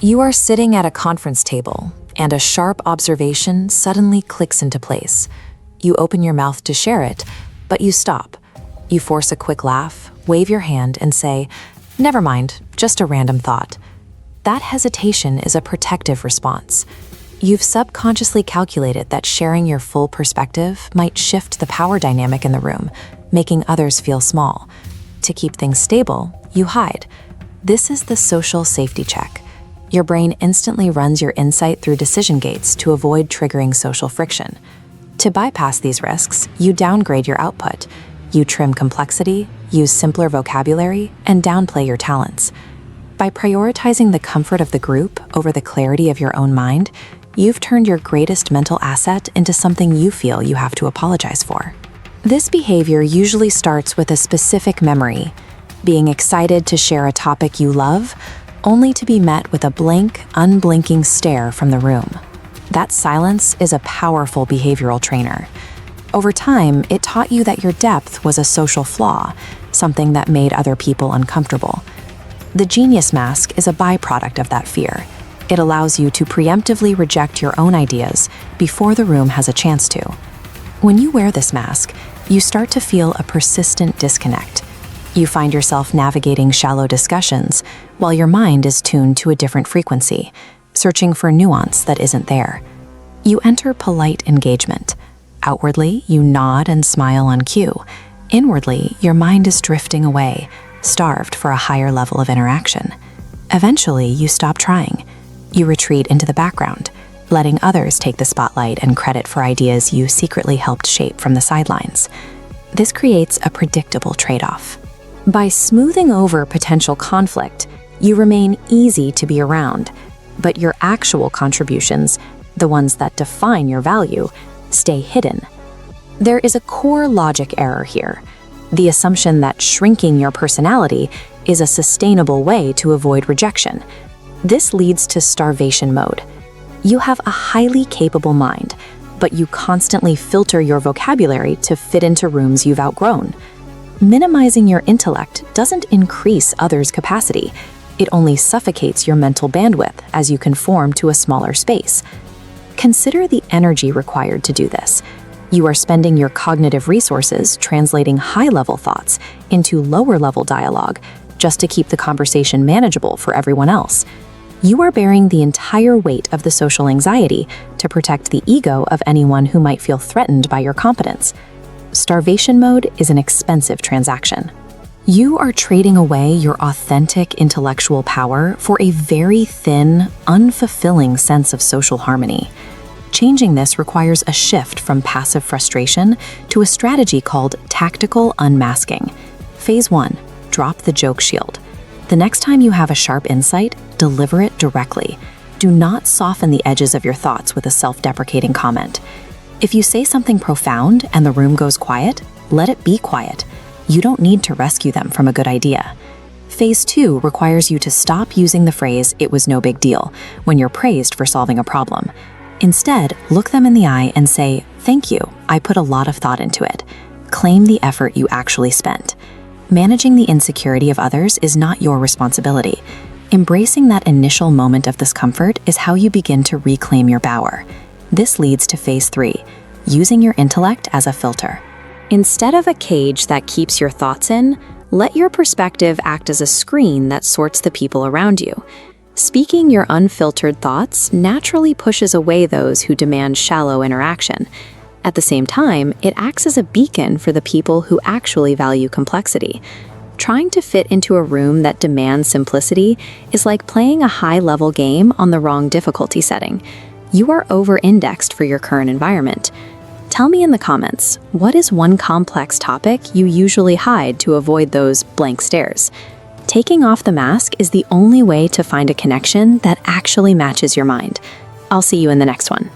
You are sitting at a conference table, and a sharp observation suddenly clicks into place. You open your mouth to share it, but you stop. You force a quick laugh, wave your hand, and say, "Never mind, just a random thought." That hesitation is a protective response. You've subconsciously calculated that sharing your full perspective might shift the power dynamic in the room, making others feel small. To keep things stable, you hide. This is the social safety check. Your brain instantly runs your insight through decision gates to avoid triggering social friction. To bypass these risks, you downgrade your output. You trim complexity, use simpler vocabulary, and downplay your talents. By prioritizing the comfort of the group over the clarity of your own mind, you've turned your greatest mental asset into something you feel you have to apologize for. This behavior usually starts with a specific memory, being excited to share a topic you love, only to be met with a blank, unblinking stare from the room. That silence is a powerful behavioral trainer. Over time, it taught you that your depth was a social flaw, something that made other people uncomfortable. The genius mask is a byproduct of that fear. It allows you to preemptively reject your own ideas before the room has a chance to. When you wear this mask, you start to feel a persistent disconnect. You find yourself navigating shallow discussions while your mind is tuned to a different frequency, searching for nuance that isn't there. You enter polite engagement. Outwardly, you nod and smile on cue. Inwardly, your mind is drifting away, starved for a higher level of interaction. Eventually, you stop trying. You retreat into the background, letting others take the spotlight and credit for ideas you secretly helped shape from the sidelines. This creates a predictable trade-off. By smoothing over potential conflict, you remain easy to be around, but your actual contributions, the ones that define your value, stay hidden. There is a core logic error here, the assumption that shrinking your personality is a sustainable way to avoid rejection. This leads to starvation mode. You have a highly capable mind, but you constantly filter your vocabulary to fit into rooms you've outgrown. Minimizing your intellect doesn't increase others' capacity. It only suffocates your mental bandwidth as you conform to a smaller space. Consider the energy required to do this. You are spending your cognitive resources translating high-level thoughts into lower-level dialogue just to keep the conversation manageable for everyone else. You are bearing the entire weight of the social anxiety to protect the ego of anyone who might feel threatened by your competence. Starvation mode is an expensive transaction. You are trading away your authentic intellectual power for a very thin, unfulfilling sense of social harmony. Changing this requires a shift from passive frustration to a strategy called tactical unmasking. Phase 1, drop the joke shield. The next time you have a sharp insight, deliver it directly. Do not soften the edges of your thoughts with a self-deprecating comment. If you say something profound and the room goes quiet, let it be quiet. You don't need to rescue them from a good idea. Phase 2 requires you to stop using the phrase, "it was no big deal," when you're praised for solving a problem. Instead, look them in the eye and say, "Thank you, I put a lot of thought into it." Claim the effort you actually spent. Managing the insecurity of others is not your responsibility. Embracing that initial moment of discomfort is how you begin to reclaim your power. This leads to phase 3, using your intellect as a filter. Instead of a cage that keeps your thoughts in, let your perspective act as a screen that sorts the people around you. Speaking your unfiltered thoughts naturally pushes away those who demand shallow interaction. At the same time, it acts as a beacon for the people who actually value complexity. Trying to fit into a room that demands simplicity is like playing a high-level game on the wrong difficulty setting. You are over-indexed for your current environment. Tell me in the comments, what is one complex topic you usually hide to avoid those blank stares? Taking off the mask is the only way to find a connection that actually matches your mind. I'll see you in the next one.